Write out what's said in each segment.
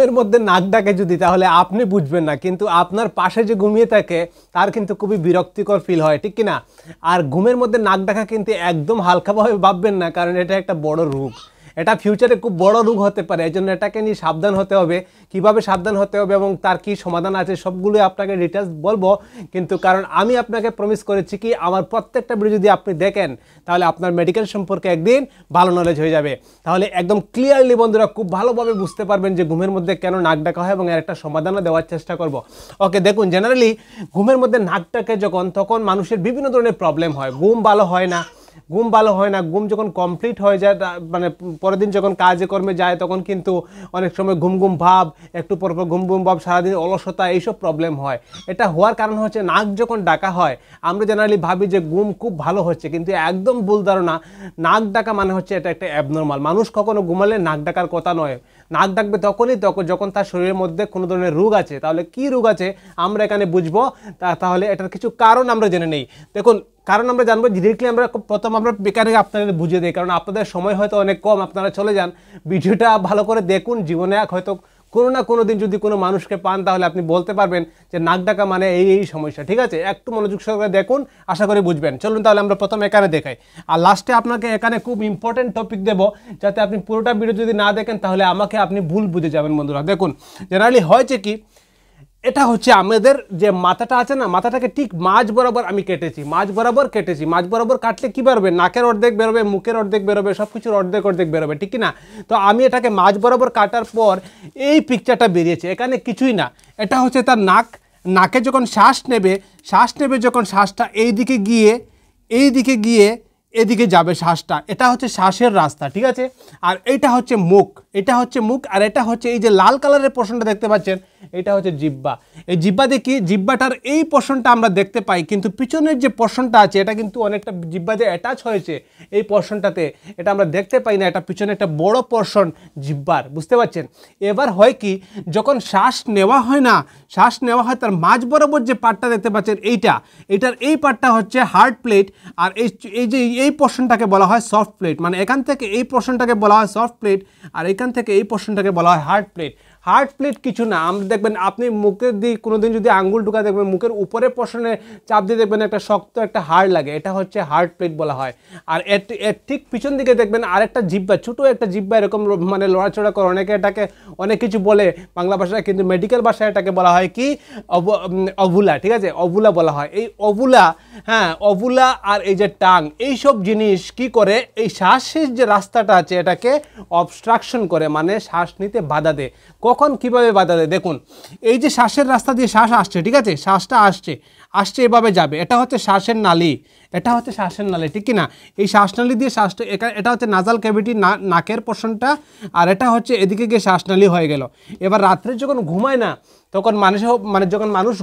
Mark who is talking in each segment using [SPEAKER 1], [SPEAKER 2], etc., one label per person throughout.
[SPEAKER 1] ঘুমের মধ্যে নাক ডাকে যদি, তাহলে আপনি বুঝবেন না, কিন্তু আপনার পাশে যে ঘুমিয়ে থাকে তার কিন্তু খুবই বিরক্তিকর ফিল হয়, ঠিক কি না? আর ঘুমের মধ্যে নাক ডাকা কিন্তু একদম হালকাভাবে ভাববেন না, কারণ এটা একটা বড় রোগ। এটা ফিউচারে খুব বড় রোগ হতে পারে। এই জন্য এটাকে নিয়ে সাবধান হতে হবে। কিভাবে সাবধান হতে হবে এবং তার কি সমাধান আছে সবগুলো আপনাকে ডিটেলস বলবো, কিন্তু কারণ আমি আপনাকে প্রমিস করেছি কি আমার প্রত্যেকটা ভিডিও যদি আপনি দেখেন তাহলে আপনার মেডিকেল সম্পর্কে একদিন ভালো নলেজ হয়ে যাবে। তাহলে একদম ক্লিয়ারলি বন্ধুরা খুব ভালোভাবে বুঝতে পারবেন যে ঘুমের মধ্যে কেন নাক ডাকা হয় এবং এর একটা সমাধানও দেওয়ার চেষ্টা করব। ওকে, দেখুন, জেনারেলি ঘুমের মধ্যে নাক ডাকে তখন মানুষের বিভিন্ন ধরনের প্রবলেম হয়। ঘুম ভালো হয় না, ঘুম যখন কমপ্লিট হয়ে যায়, মানে পরের দিন যখন কাজে কর্মে যায় তখন কিন্তু অনেক সময় ঘুম ভাব, একটু পর ঘুম ভাব, সারাদিন অলসতা, এইসব প্রবলেম হয়। এটা হওয়ার কারণ হচ্ছে নাক যখন ডাকা হয় আমরা জেনারেলি ভাবি যে ঘুম খুব ভালো হচ্ছে, কিন্তু একদম ভুল ধারণা। নাক ডাকা মানে হচ্ছে এটা একটা অ্যাবনর্মাল। মানুষ কখনো ঘুমালে নাক ডাকার কথা নয়। নাক ডাকবে তখনই যখন তার শরীরের মধ্যে কোনো ধরনের রোগ আছে। তাহলে কি রোগ আছে আমরা এখানে বুঝবো। তাহলে এটার কিছু কারণ আমরা জেনে নেই। দেখুন, কারণ আমরা জানবো ডিরেক্টলি। আমরা প্রথম বেকারে আপনাদের বুঝিয়ে দিই, কারণ আপনাদের সময় হয়তো অনেক কম, আপনারা চলে যান। ভিডিওটা ভালো করে দেখুন। জীবনে হয়তো কোনো না কোনো দিন যদি কোনো মানুষকে পান তাহলে আপনি বলতে পারবেন যে নাক ডাকা মানে এই সমস্যা, ঠিক আছে? একটু মনোযোগ সহকারে দেখুন, আশা করি বুঝবেন। চলুন তাহলে আমরা প্রথম এখানে দেখাই, আর লাস্টে আপনাকে এখানে খুব ইম্পর্টেন্ট টপিক দেবো, যাতে আপনি পুরোটা ভিডিও যদি না দেখেন তাহলে আমাকে আপনি ভুল বুঝে যাবেন। বন্ধুরা দেখুন, জেনারেলি হয়েছে কি, এটা হচ্ছে আমাদের যে মাথাটা আছে না, মাথাটাকে ঠিক মাঝ বরাবর আমি কেটেছি, মাঝ বরাবর কাটলে কি বেরোবে? নাকের অর্ধেক বেরোবে, মুখের অর্ধেক বেরোবে, সব কিছুর অর্ধেক বেরোবে, ঠিক না? তো আমি এটাকে মাঝ বরাবর কাটার পর এই পিকচারটা বেরিয়েছে। এখানে কিছুই না, এটা হচ্ছে তার নাকে যখন শ্বাস নেবে যখন শ্বাসটা এইদিকে গিয়ে এদিকে যাবে শ্বাসটা, এটা হচ্ছে শ্বাসের রাস্তা, ঠিক আছে? আর এটা হচ্ছে মুখ, আর এটা হচ্ছে এই যে লাল কালারের পোর্শনটা দেখতে পাচ্ছেন, এটা হচ্ছে জিহ্বা। এই জিহ্বা দেখি, জিহ্বাটার এই পোর্শনটা আমরা দেখতে পাই, কিন্তু পিছনের যে পোর্শনটা আছে এটা কিন্তু অনেকটা জিহ্বা যে অ্যাটাচ হয়েছে এই পোর্শনটাতে, এটা আমরা দেখতে পাই না। এটা পিছনে একটা বড় পোর্শন জিহ্বার, বুঝতে পারছেন? এবার হয় কি, যখন শ্বাস নেওয়া হয় তার মাঝ বরাবর যে পার্টটা দেখতে পাচ্ছেন এটার এই পার্টটা হচ্ছে হার্ড প্লেট, আর এই পোর্শনটাকে বলা হয় সফট প্লেট। মানে এখান থেকে এই পোর্শনটাকে বলা হয় সফট প্লেট, আর এখান থেকে এই পোর্শনটাকে বলা হয় হার্ড প্লেট। হার্ড প্লেট কিছু না, আমরা দেখবেন আপনি মুখের দিয়ে কোনোদিন যদি আঙ্গুল ঢুকা দেখবেন, মুখের উপরে পোর্শনে চাপ দিয়ে দেখবেন একটা শক্ত একটা হাড় লাগে, এটা হচ্ছে হার্ড প্লেট বলা হয়। আর এর ঠিক পিছন দিকে দেখবেন আরেকটা জিহ্বা, ছোটো একটা জিহ্বা এরকম মানে লড়াচড়া করে, এটাকে অনেক কিছু বলে বাংলা ভাষায়, কিন্তু মেডিকেল ভাষায় এটাকে বলা হয় কি অভুলা, ঠিক আছে? অভুলা বলা হয়। এই অভুলা, অভুলা আর এই যে টাং, এইসব জিনিস কি করে, এই শ্বাসের যে রাস্তাটা আছে এটাকে অবস্ট্রাকশন করে, মানে শ্বাস নিতে বাধা দেয়। কখন কিভাবে বাধা দেয় দেখুন, এই যে শ্বাসের রাস্তা দিয়ে শ্বাস আসছে, ঠিক আছে? শ্বাসটা আসছে এভাবে যাবে, এটা হচ্ছে শ্বাসের নালী, ঠিক কি না? এই শ্বাসনালী দিয়ে শ্বাসটা, এটা হচ্ছে নাজাল ক্যাভিটি, নাকের পোর্শনটা, আর এটা হচ্ছে এদিকে গিয়ে শ্বাসনালী হয়ে গেল। এবার রাত্রে যখন ঘুমায় না তখন যখন মানুষ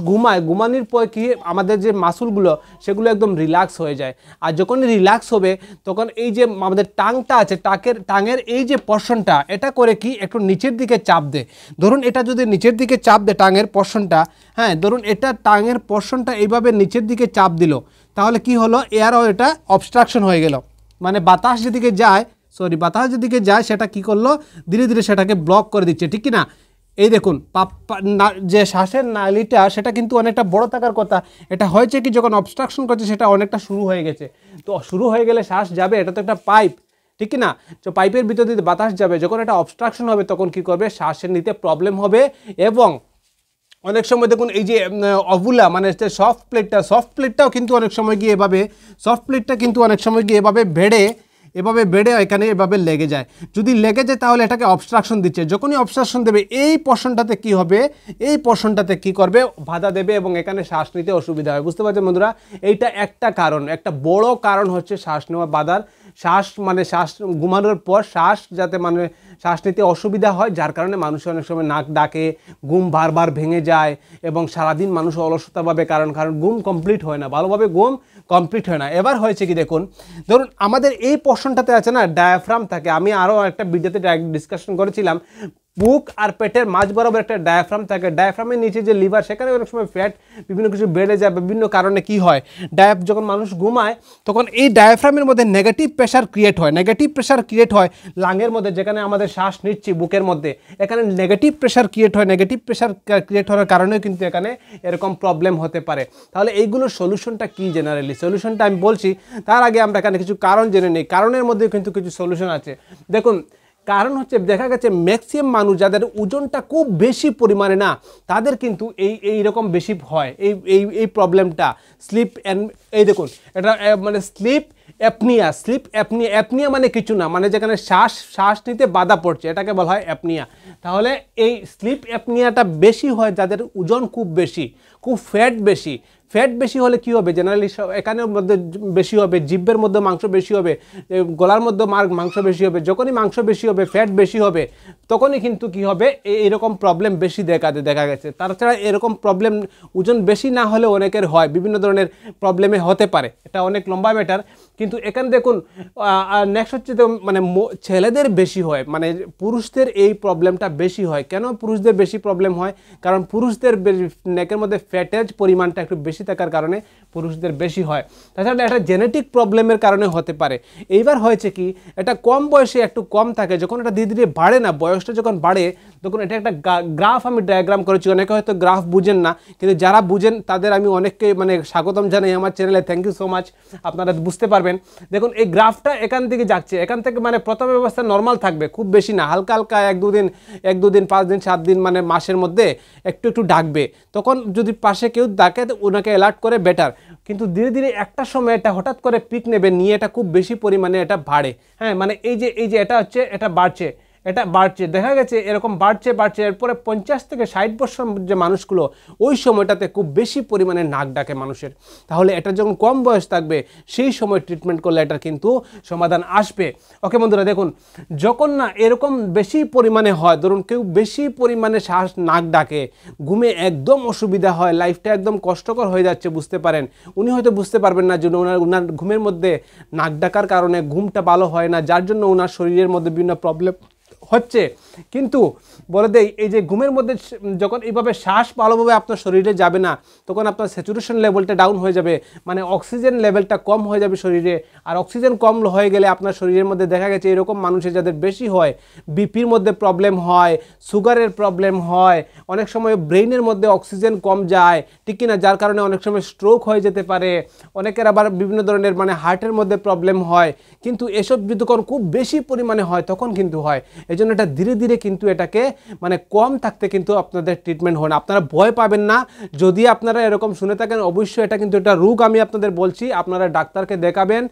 [SPEAKER 1] ঘুমানোর পর কি আমাদের যে মাসুলগুলো সেগুলো একদম রিল্যাক্স হয়ে যায়। আর যখন রিল্যাক্স হবে তখন এই যে আমাদের টাংটা আছে, টাঙের এই যে পোর্শনটা, এটা করে কি একটু নিচের দিকে চাপ দেয়। ধরুন এটা যদি নিচের দিকে চাপ দেয় টাঙের পোর্শনটা, ধরুন এটা টাঙের পোর্শনটা এইভাবে নিচের দিকে চাপ দিল, তাহলে কি হলো, এটা অবস্ট্রাকশন হয়ে গেল। মানে বাতাস যেদিকে যায় সেটা কি করলো, ধীরে ধীরে সেটাকে ব্লক করে দিচ্ছে, ঠিক কি না? এই দেখুন যে শ্বাসের নালীটা সেটা কিন্তু অনেকটা বড় থাকার কথা, এটা হয়েছে কি যখন অবস্ট্রাকশন করছে সেটা অনেকটা শুরু হয়ে গেছে। তো শুরু হয়ে গেলে শ্বাস যাবে, এটা তো একটা পাইপ, ঠিক না? তো পাইপের ভিতর দিয়ে বাতাস যাবে, যখন এটা অবস্ট্রাকশন হবে তখন কি করবে, শ্বাসের নিতে প্রবলেম হবে। এবং অনেক সময় দেখুন এই যে অভুলা মানে সফট প্লেটটাও কিন্তু অনেক সময় গিয়ে এভাবে বেড়ে এখানে এভাবে লেগে যায়। যদি লেগে যায় তাহলে এটাকে অবস্ট্রাকশন দিচ্ছে। যখনই অবস্ট্রাকশন দেবে এই পোর্শনটাতে কি হবে, করবে, বাধা দেবে এবং এখানে শ্বাস নিতে অসুবিধা হয়। বুঝতে পারছেন বন্ধুরা? এইটা একটা কারণ, একটা বড় কারণ হচ্ছে শ্বাস নেওয়া বাধার। শ্বাস ঘুমানোর পর যাতে শ্বাস নিতে অসুবিধা হয়, যার কারণে মানুষের অনেক সময় নাক ডাকে, ঘুম বারবার ভেঙে যায় এবং সারাদিন মানুষ অলসতা পাবে, কারণ ঘুম কমপ্লিট হয় না, ভালোভাবে ঘুম কমপ্লিট হয় না। এবার হয়েছে কি দেখুন, ধরুন আমাদের এই পোর্শনটাতে আছে না ডায়াফ্রাম থাকে, আমি আরও একটা ভিডিওতে ডিসকাশন করেছিলাম, বুক আর পেটের মাঝ বরাবর একটা ডায়াফ্রাম থাকে, ডায়াফ্রামের নিচে যে লিভার সেখানে অনেক সময় ফ্যাট বিভিন্ন কিছু বেড়ে যায়, বিভিন্ন কারণে কি হয় যখন মানুষ ঘুমায় তখন এই ডায়াফ্রামের মধ্যে নেগেটিভ প্রেশার ক্রিয়েট হয়, নেগেটিভ প্রেশার ক্রিয়েট হয় লাংয়ের মধ্যে, যেখানে আমাদের শ্বাস নিচ্ছি বুকের মধ্যে, এখানে নেগেটিভ প্রেশার ক্রিয়েট হয়, নেগেটিভ প্রেশার ক্রিয়েট হওয়ার কারণেও কিন্তু এখানে এরকম প্রবলেম হতে পারে। তাহলে এইগুলোর সলিউশনটা কি? জেনারেলি সলিউশনটা আমি বলছি, তার আগে আমরা এখানে কিছু কারণ জেনে নিই। কারণের মধ্যে কিন্তু কিছু সলিউশন আছে। দেখুন, কারণ হচ্ছে দেখা গেছে ম্যাক্সিমাম মানুষ যাদের ওজনটা খুব বেশি পরিমাণে না, তাদের কিন্তু এইরকম বেশি হয় এই প্রবলেমটা স্লিপ এই দেখুন এটা মানে স্লিপ অ্যাপনিয়া মানে কিছু না, মানে যেখানে শ্বাস নিতে বাধা পড়ছে এটাকে বলা হয় অ্যাপনিয়া। তাহলে এই স্লিপ অ্যাপনিয়াটা বেশি হয় যাদের ওজন খুব বেশি, খুব ফ্যাট বেশি হলে কি হবে? জেনারেলি এখানের মধ্যে বেশি হবে, জিভের মধ্যে মাংস বেশি হবে, গলার মধ্যে মাংস বেশি হবে। যখনই মাংস বেশি হবে, ফ্যাট বেশি হবে, তখনই কিন্তু কি হবে এইরকম প্রবলেম বেশি দেখা গেছে। তাছাড়া এরকম প্রবলেম ওজন বেশি না হলে অনেকের হয়, বিভিন্ন ধরনের প্রবলেমে হতে পারে, এটা অনেক লম্বা ম্যাটার। কিন্তু এখানে দেখুন নেক্সট হচ্ছে মানে ছেলেদের বেশি হয়, মানে পুরুষদের এই প্রবলেমটা বেশি হয়। কেন পুরুষদের বেশি প্রবলেম হয়? কারণ পুরুষদের নেকের মধ্যে ফ্যাটের পরিমাণটা একটু বেশি থাকার কারণে পুরুষদের বেশি হয়। তাছাড়া এটা জেনেটিক প্রবলেমের কারণে হতে পারে। এইবার হয়েছে কি, এটা কম বয়সে একটু কম থাকে, যখন এটা ধীরে ধীরে বাড়ে না, বয়সটা যখন বাড়ে তখন এটা একটা গ্রাফ আমি ডায়াগ্রাম করেছি। অনেকে হয়তো গ্রাফ বুঝেন না, কিন্তু যারা বুঝেন তাদের আমি অনেককে মানে স্বাগতম জানাই আমার চ্যানেলে। থ্যাংক ইউ সো মাচ, আপনারা বুঝতে পারবেন। দেখুন এই গ্রাফটা এখান থেকে যাচ্ছে, এখান থেকে মানে প্রথম অবস্থা নর্মাল থাকবে, খুব বেশি না, হালকা হালকা এক দুদিন 5 দিন 7 দিন মানে মাসের মধ্যে একটু ডাকবে। তখন যদি পাশে কেউ ডাকে ওনাকে অ্যালার্ট করে বেটার। কিন্তু ধীরে ধীরে একটা সময় এটা হঠাৎ করে পিক নেবে, নিয়ে এটা খুব বেশি পরিমাণে এটা বাড়ে। হ্যাঁ, মানে এই যে এটা হচ্ছে এটা বাড়ছে, দেখা গেছে এরকম বাড়ছে। এরপরে 50 থেকে 60 বছর যে মানুষগুলো, ওই সময়টাতে খুব বেশি পরিমাণে নাক ডাকে মানুষের। তাহলে এটা যখন কম বয়স থাকবে সেই সময় ট্রিটমেন্ট করলে এটা কিন্তু সমাধান আসবে। ওকে বন্ধুরা, দেখুন যখন না এরকম বেশি পরিমাণে হয়, ধরুন কেউ বেশি পরিমাণে নাক ডাকে, ঘুমে একদম অসুবিধা হয়, লাইফটা একদম কষ্টকর হয়ে যাচ্ছে, বুঝতে পারেন। উনি হয়তো বুঝতে পারবেন না যে ওনার ঘুমের মধ্যে নাক ডাকার কারণে ঘুমটা ভালো হয় না, যার জন্য ওনার শরীরের মধ্যে বিভিন্ন প্রবলেম হচ্ছে। কিন্তু বলে দেই, এই যে ঘুমের মধ্যে যখন এইভাবে শ্বাস ভালোভাবে আপনার শরীরে যাবে না, তখন আপনার স্যাচুরেশন লেভেলটা ডাউন হয়ে যাবে, মানে অক্সিজেন লেভেলটা কম হয়ে যাবে শরীরে। আর অক্সিজেন কম হয়ে গেলে আপনার শরীরের মধ্যে দেখা গেছে এরকম মানুষের যাদের বেশি হয়, বিপির মধ্যে প্রবলেম হয়, সুগারের প্রবলেম হয়, অনেক সময় ব্রেইনের মধ্যে অক্সিজেন কম যায়, ঠিক কিনা, যার কারণে অনেক সময় স্ট্রোক হয়ে যেতে পারে। অনেকের আবার বিভিন্ন ধরনের মানে হার্টের মধ্যে প্রবলেম হয়। কিন্তু এসব যখন খুব বেশি পরিমাণে হয় তখন কিন্তু হয়। এই জন্য এটা ধীরে ধীরে কিন্তু এটাকে মানে কম থাকতে কিন্তু আপনাদের ট্রিটমেন্ট হয় না। আপনারা ভয় পাবেন না, যদি আপনারা এরকম শুনে থাকেন অবশ্যই এটা কিন্তু একটা রোগ, আমি আপনাদের বলছি আপনারা ডাক্তারকে দেখাবেন।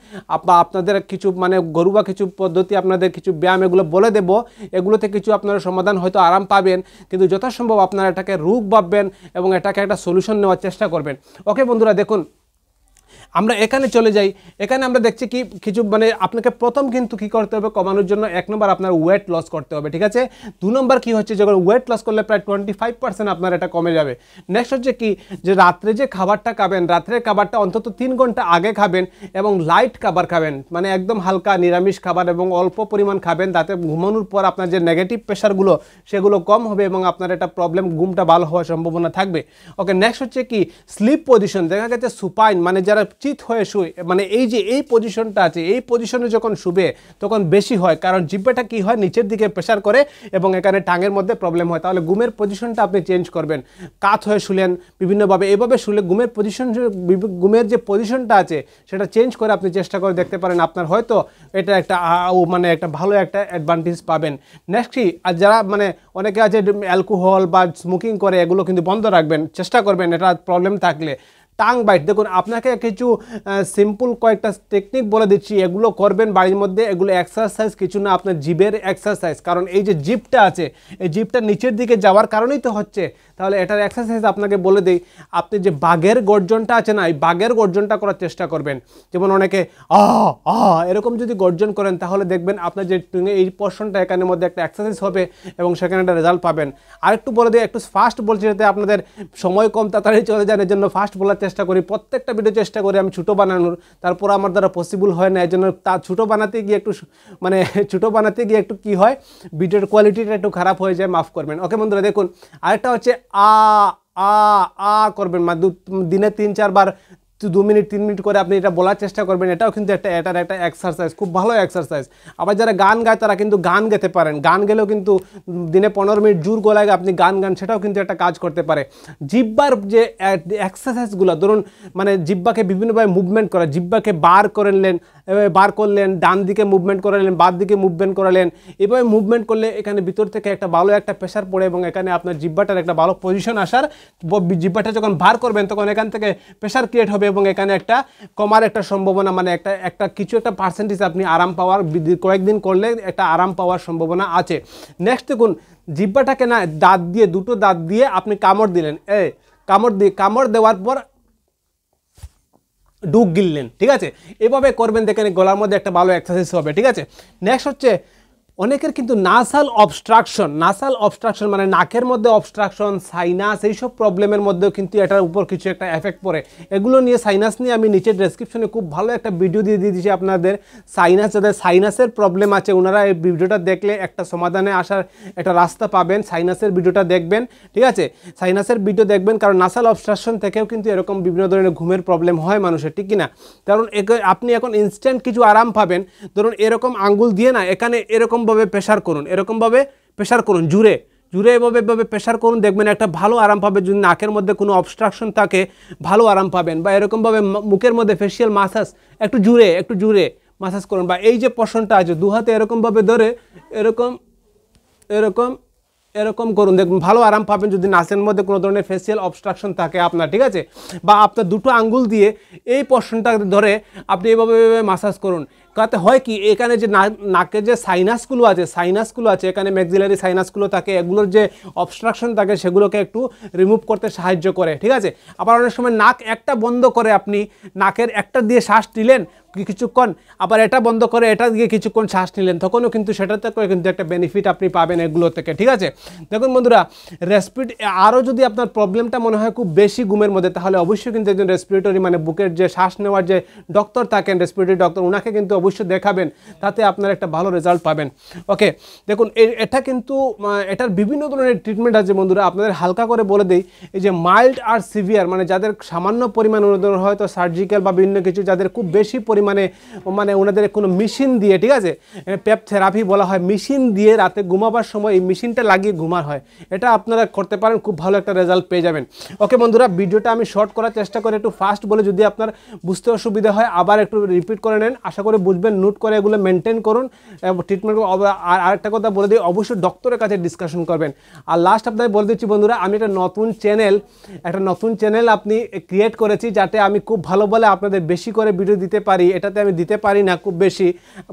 [SPEAKER 1] আপনাদের কিছু মানে ঘরোয়া কিছু পদ্ধতি, আপনাদের কিছু ব্যায়াম এগুলো বলে দেব, এগুলোতে কিছু আপনারা সমাধান হয়তো আরাম পাবেন। কিন্তু যথাসম্ভব আপনারা এটাকে রোগ ভাববেন এবং এটাকে একটা সলিউশন নেওয়ার চেষ্টা করবেন। ওকে বন্ধুরা, দেখুন আমরা এখানে চলে যাই। এখানে আমরা দেখছি কি কিছু মানে আপনাকে প্রথম কিন্তু কি করতে হবে কমানোর জন্য, 1 নম্বর আপনার ওয়েট লস করতে হবে, ঠিক আছে। 2 নম্বর কি হচ্ছে, যখন ওয়েট লস করলে প্রায় 25% আপনার এটা কমে যাবে। নেক্সট হচ্ছে কি, যে রাত্রে যে খাবারটা খাবেন, রাত্রের খাবারটা অন্তত 3 ঘন্টা আগে খাবেন এবং লাইট খাবার খাবেন, মানে একদম হালকা নিরামিষ খাবার এবং অল্প পরিমাণ খাবেন, তাতে ঘুমানোর পর আপনার যে নেগেটিভ প্রেশারগুলো সেগুলো কম হবে এবং আপনার এটা প্রবলেম ঘুমটা ভালো হওয়ার সম্ভাবনা থাকবে। ওকে, নেক্সট হচ্ছে কি স্লিপ পজিশন। দেখা গেছে সুপাইন মানে যারা চিত হয়ে শুয়ে, মানে এই যে এই পজিশনটা আছে, এই পজিশনে যখন শুবে তখন বেশি হয়, কারণ জিহ্বাটা কি হয় নিচের দিকে প্রেশার করে এবং এখানে টাঙের মধ্যে প্রবলেম হয়। তাহলে ঘুমের পজিশনটা আপনি চেঞ্জ করবেন, কাত হয়ে শুলেন বিভিন্নভাবে, এইভাবে শুলে ঘুমের যে পজিশনটা আছে সেটা চেঞ্জ করে আপনি চেষ্টা করে দেখতে পারেন, আপনার হয়তো এটা একটা মানে একটা ভালো একটা অ্যাডভান্টেজ পাবেন। নেক্সট কি, আর যারা মানে অনেকে আছে অ্যালকোহল বা স্মোকিং করে, এগুলো কিন্তু বন্ধ রাখবেন, চেষ্টা করবেন এটা প্রবলেম থাকলে। টাং বাইট, দেখুন আপনাকে কিছু সিম্পল কয়েকটা টেকনিক বলে দিচ্ছি, এগুলো করবেন বাড়ির মধ্যে। এগুলো এক্সারসাইজ কিছু না, আপনার জিভের এক্সারসাইজ, কারণ এই যে জিভটা আছে এই জিভটা নিচের দিকে যাওয়ার কারণেই তো হচ্ছে। তাহলে এটার এক্সারসাইজ আপনাকে বলে দেই, আপনি যে বাঘের গর্জনটা আছে না, এই বাঘের গর্জনটা করার চেষ্টা করবেন। যেমন অনেকে এরকম যদি গর্জন করেন তাহলে দেখবেন আপনার যে এই পোর্শনটা এখানের মধ্যে একটা এক্সারসাইজ হবে এবং সেখানে একটা রেজাল্ট পাবেন। আরেকটু বলে দিই, একটু ফাস্ট বলছি যাতে আপনাদের সময় কম তাড়াতাড়ি চলে যায়, এর জন্য ফাস্ট বলার চেষ্টা করি, প্রত্যেকটা ভিডিও চেষ্টা করি আমি ছোটো বানানোর, তারপর আমার দ্বারা পসিবল হয় না, এই জন্য তা ছোটো বানাতে গিয়ে একটু মানে ছোটো বানাতে গিয়ে একটু কী হয়, ভিডিওর কোয়ালিটিটা একটু খারাপ হয়ে যায়, মাফ করবেন। ওকে বন্ধুরা দেখুন, আরেকটা হচ্ছে আ আ আ করবেন, মানে দিনে 3-4 বার 2 মিনিট 3 মিনিট করে আপনি এটা বলার চেষ্টা করবেন। এটাও কিন্তু এটার একটা এক্সারসাইজ, খুব ভালো এক্সারসাইজ। আবার যারা গান গায় তারা কিন্তু গান গেতে পারেন, গান গেলেও কিন্তু দিনে 15 মিনিট জোর গলায় আপনি গান গান, সেটাও কিন্তু একটা কাজ করতে পারে। জিহ্বার যে এক্সারসাইজগুলো, ধরুন মানে জিহ্বাকে বিভিন্নভাবে মুভমেন্ট করা, জিহ্বাকে বার করলেন, ডান দিকে মুভমেন্ট করালেন, বাম দিকে মুভমেন্ট করালেন, এভাবে মুভমেন্ট করলে এখানে ভিতর থেকে একটা ভালো একটা প্রেশার পড়ে এবং এখানে আপনার জিহ্বাটার একটা ভালো পজিশন আসার, জিহ্বাটা যখন বার করবেন তখন এখান থেকে প্রেশার ক্রিয়েট হবে এবং এখানে একটা কমার একটা সম্ভাবনা, মানে একটা কিছু একটা পার্সেন্টেজ আপনি আরাম পাওয়ার, কয়েকদিন করলে একটা আরাম পাওয়ার সম্ভাবনা আছে। নেক্সট দেখুন, জিহ্বাটাকে না দাঁত দিয়ে, দুটো দাঁত দিয়ে আপনি কামড় দিলেন, কামড় দেওয়ার পর ডুক গিললেন, ঠিক আছে, এভাবে করবেন, দেখেন গলার মধ্যে একটা ভালো এক্সারসাইজ হবে, ঠিক আছে। নেক্সট হচ্ছে অনেকের কিন্তু নাসাল অবস্ট্রাকশন মানে নাকের মধ্যে অবস্ট্রাকশন, সাইনাস, এইসব প্রবলেমের মধ্যেও কিন্তু এটার উপর কিছু একটা এফেক্ট পড়ে। এগুলো নিয়ে, সাইনাস নিয়ে আমি নিচে ডেসক্রিপশনে খুব ভালো একটা ভিডিও দিয়ে দিয়েছি আপনাদের। যাদের সাইনাসের প্রবলেম আছে ওনারা এই ভিডিওটা দেখলে একটা সমাধানে আসার একটা রাস্তা পাবেন। সাইনাসের ভিডিওটা দেখবেন, ঠিক আছে, সাইনাসের ভিডিও দেখবেন, কারণ নাসাল অবস্ট্রাকশন থেকেও কিন্তু এরকম বিভিন্ন ধরনের ঘুমের প্রবলেম হয় মানুষের, ঠিক কিনা। কারণ আপনি এখন ইনস্ট্যান্ট কিছু আরাম পাবেন, ধরুন এরকম আঙ্গুল দিয়ে না এখানে এরকমভাবে প্রেশার করুন, এরকমভাবে প্রেশার করুন, জুড়ে এভাবে প্রেশার করুন, দেখবেন একটা ভালো আরাম পাবে। যদি নাকের মধ্যে কোনো অবস্ট্রাকশন থাকে ভালো আরাম পাবেন। বা এরকমভাবে মুখের মধ্যে ফেসিয়াল মাসাজ, একটু জুড়ে মাসাজ করুন। বা এই যে পোর্শনটা আছে দু হাতে এরকমভাবে ধরে এরকম করুন, দেখুন ভালো আরাম পাবেন যদি নাসের মধ্যে কোনো ধরনের ফেসিয়াল অবস্ট্রাকশন থাকে আপনার, ঠিক আছে। বা আপনার দুটো আঙ্গুল দিয়ে এই পোর্শনটা ধরে আপনি এভাবে মাসাজ করুন। তাতে হয় কি, এখানে যে নাকের যে সাইনাসগুলো আছে, এখানে ম্যাক্সিলারি সাইনাসগুলো থাকে, এগুলোর যে অবস্ট্রাকশন থাকে সেগুলোকে একটু রিমুভ করতে সাহায্য করে, ঠিক আছে। আবার অনেক সময় নাক একটা বন্ধ করে আপনি নাকের একটা দিয়ে শ্বাস নিলেন কিছুক্ষণ, আবার এটা বন্ধ করে এটা দিয়ে কিছুক্ষণ শ্বাস নিলেন, তখনও কিন্তু সেটাতে করে কিন্তু একটা বেনিফিট আপনি পাবেন এগুলো থেকে, ঠিক আছে। দেখুন বন্ধুরা, আরও যদি আপনার প্রবলেমটা মনে হয় খুব বেশি ঘুমের মধ্যে, তাহলে অবশ্যই কিন্তু একজন রেসপিরেটরি মানে বুকের যে শ্বাস নেওয়ার যে ডক্টর থাকেন, রেসপিরেটরি ডক্টর, ওনাকে কিন্তু অবশ্যই দেখাবেন, তাতে আপনার একটা ভালো রেজাল্ট পাবেন। ওকে, দেখুন এটা কিন্তু এটার বিভিন্ন ধরনের ট্রিটমেন্ট আছে বন্ধুরা। আপনাদের হালকা করে বলে দিই, এই যে মাইল্ড আর সিভিয়ার, মানে যাদের সামান্য পরিমাণ ওনাদের হয়তো সার্জিক্যাল বা বিভিন্ন কিছু, যাদের খুব বেশি পরিমাণে মানে ওনাদের কোনো মেশিন দিয়ে, ঠিক আছে, পেপ থেরাপি বলা হয়, মেশিন দিয়ে রাতে ঘুমাবার সময় এই মেশিনটা লাগিয়ে ঘুমার হয়, এটা আপনারা করতে পারেন, খুব ভালো একটা রেজাল্ট পেয়ে যাবেন। ওকে বন্ধুরা, ভিডিওটা আমি শর্ট করার চেষ্টা করে একটু ফাস্ট বলে, যদি আপনার বুঝতে অসুবিধা হয় আবার একটু রিপিট করে নেন, আশা করি বুঝবেন, নোট করে এগুলো মেনটেন করুন ট্রিটমেন্ট। আর আরেকটা কথা বলে দিই, অবশ্যই ডক্টরের কাছে ডিসকাশন করবেন। আর লাস্ট আপনাদের বলে দিচ্ছি বন্ধুরা, আমি একটা নতুন চ্যানেল আপনি ক্রিয়েট করেছি, যাতে আমি খুব ভালো বলে আপনাদের বেশি করে ভিডিও দিতে পারি। এটাতে আমি দিতে পারি না খুব বেশি,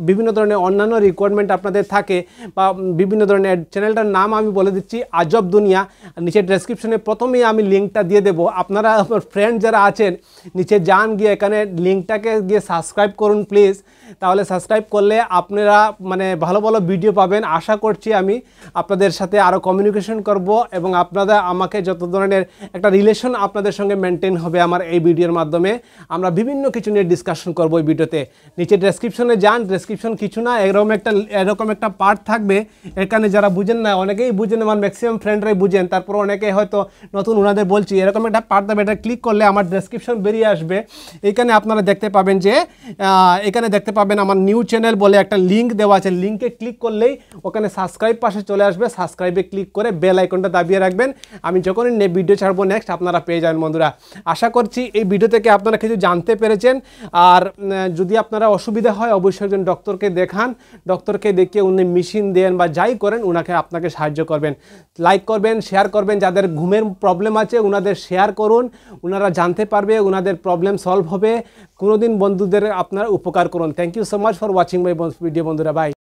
[SPEAKER 1] বিভিন্ন ধরনের অন্যান্য রিকোয়ারমেন্ট আপনাদের থাকে, বা বিভিন্ন ধরনের, চ্যানেলটার নাম আমি বলে দিচ্ছি, আজব দুনিয়া। নিচে ডেসক্রিপশনে প্রথমেই আমি লিঙ্কটা দিয়ে দেবো, আপনারা আমার ফ্রেন্ড যারা আছেন নিচে যান, গিয়ে এখানে লিঙ্কটাকে গিয়ে সাবস্ক্রাইব করুন প্লিজ। তাহলে সাবস্ক্রাইব করলে আপনারা মানে ভালো ভালো ভিডিও পাবেন। আশা করছি আমি আপনাদের সাথে আরও কমিউনিকেশন করব এবং আপনারা আমাকে যত ধরনের একটা রিলেশন আপনাদের সঙ্গে মেনটেন হবে আমার এই ভিডিওর মাধ্যমে। আমরা বিভিন্ন কিছু নিয়ে ডিসকাশন করবো এই ভিডিওতে। নিচে ডেসক্রিপশনে যান, ডেসক্রিপশন কিছু না, এরকম একটা পার্ট থাকবে, এখানে যারা বুঝেন না, অনেকেই বুঝেন, আমার ম্যাক্সিমাম ফ্রেন্ডরাই বুঝেন, তারপর অনেকে হয়তো নতুন ওনাদের বলছি, এরকম একটা পার্ট থাকবে, এটা ক্লিক করলে আমার ডেসক্রিপশন বেরিয়ে আসবে। এখানে আপনারা দেখতে পাবেন যে আমার নিউ চ্যানেল বলে একটা লিঙ্ক দেওয়া আছে, লিঙ্কে ক্লিক করলেই ওখানে সাবস্ক্রাইব পাশে চলে আসবে, সাবস্ক্রাইবে ক্লিক করে বেল আইকনটা দাবিয়ে রাখবেন, আমি যখনই ভিডিও ছাড়বো নেক্সট আপনারা পেয়ে যাবেন বন্ধুরা। আশা করছি এই ভিডিও থেকে আপনারা কিছু জানতে পেরেছেন। আর যদি আপনারা অসুবিধা হয় অবশ্যই একজন ডক্টরকে দেখান, ডক্টরকে দেখিয়ে উনি মেশিন দেন বা যাই করেন আপনাকে সাহায্য করবেন। লাইক করবেন, শেয়ার করবেন, যাদের ঘুমের প্রবলেম আছে ওনাদের শেয়ার করুন, ওনারা জানতে পারবে, ওনাদের প্রবলেম সলভ হবে। কোনোদিন বন্ধুদের আপনারা উপকার করুন। Thank you so much for watching my video বন্ধুরা, বাই।